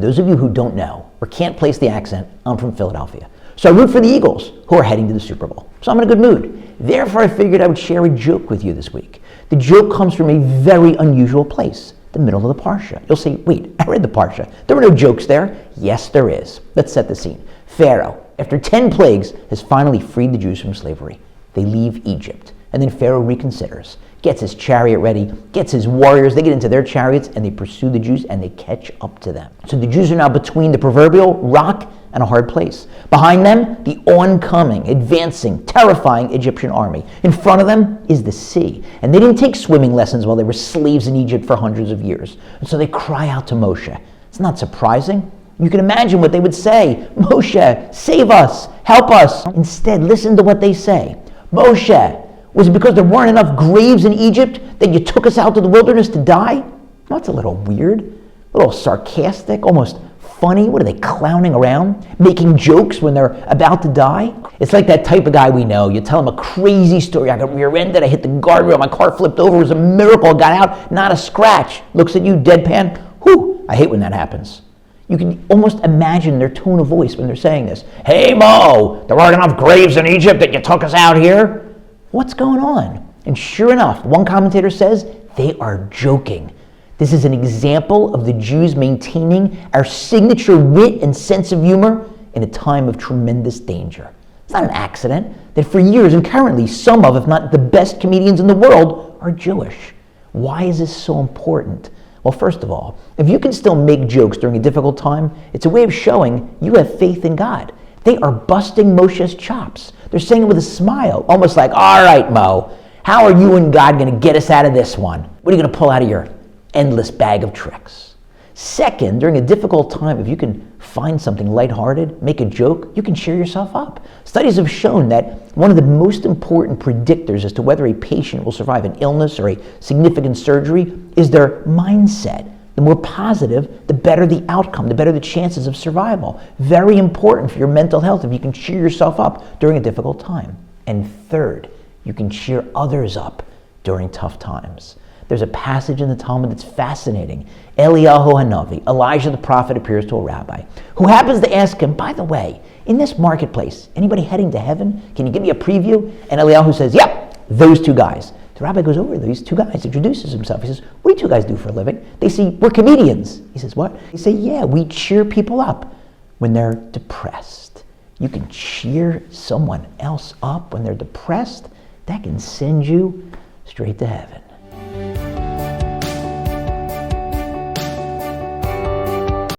For those of you who don't know or can't place the accent, I'm from Philadelphia. So I root for the Eagles, who are heading to the Super Bowl. So I'm in a good mood. Therefore, I figured I would share a joke with you this week. The joke comes from a very unusual place, the middle of the Parshat. You'll say, wait, I read the Parshat. There were no jokes there. Yes, there is. Let's set the scene. Pharaoh, after 10 plagues, has finally freed the Jews from slavery. They leave Egypt. And then Pharaoh reconsiders, gets his chariot ready, gets his warriors, they get into their chariots, and they pursue the Jews, and they catch up to them. So the Jews are now between the proverbial rock and a hard place. Behind them, the oncoming, advancing, terrifying Egyptian army. In front of them is the sea. And they didn't take swimming lessons while they were slaves in Egypt for hundreds of years. And so they cry out to Moshe. It's not surprising. You can imagine what they would say. Moshe, save us, help us. Instead, listen to what they say. Moshe, was it because there weren't enough graves in Egypt that you took us out to the wilderness to die? That's a little weird, a little sarcastic, almost funny. What are they, clowning around, making jokes when they're about to die? It's like that type of guy we know. You tell him a crazy story. I got rear-ended, I hit the guardrail, my car flipped over, it was a miracle, I got out, not a scratch. Looks at you, deadpan. Whew, I hate when that happens. You can almost imagine their tone of voice when they're saying this. Hey, Mo, there aren't enough graves in Egypt that you took us out here? What's going on? And sure enough, one commentator says they are joking. This is an example of the Jews maintaining our signature wit and sense of humor in a time of tremendous danger. It's not an accident that for years and currently some of, if not the best comedians in the world, are Jewish. Why is this so important? Well, first of all, if you can still make jokes during a difficult time, it's a way of showing you have faith in God. They are busting Moshe's chops. They're saying it with a smile, almost like, all right, Mo, how are you and God going to get us out of this one? What are you going to pull out of your endless bag of tricks? Second, during a difficult time, if you can find something lighthearted, make a joke, you can cheer yourself up. Studies have shown that one of the most important predictors as to whether a patient will survive an illness or a significant surgery is their mindset. The more positive, the better the outcome, the better the chances of survival. Very important for your mental health if you can cheer yourself up during a difficult time. And third, you can cheer others up during tough times. There's a passage in the Talmud that's fascinating. Eliyahu Hanavi, Elijah the prophet, appears to a rabbi who happens to ask him, by the way, in this marketplace, anybody heading to heaven? Can you give me a preview? And Eliyahu says, yep, those two guys. The rabbi goes over to these two guys, introduces himself. He says, what do you two guys do for a living? They say, we're comedians. He says, what? They say, yeah, we cheer people up when they're depressed. You can cheer someone else up when they're depressed. That can send you straight to heaven.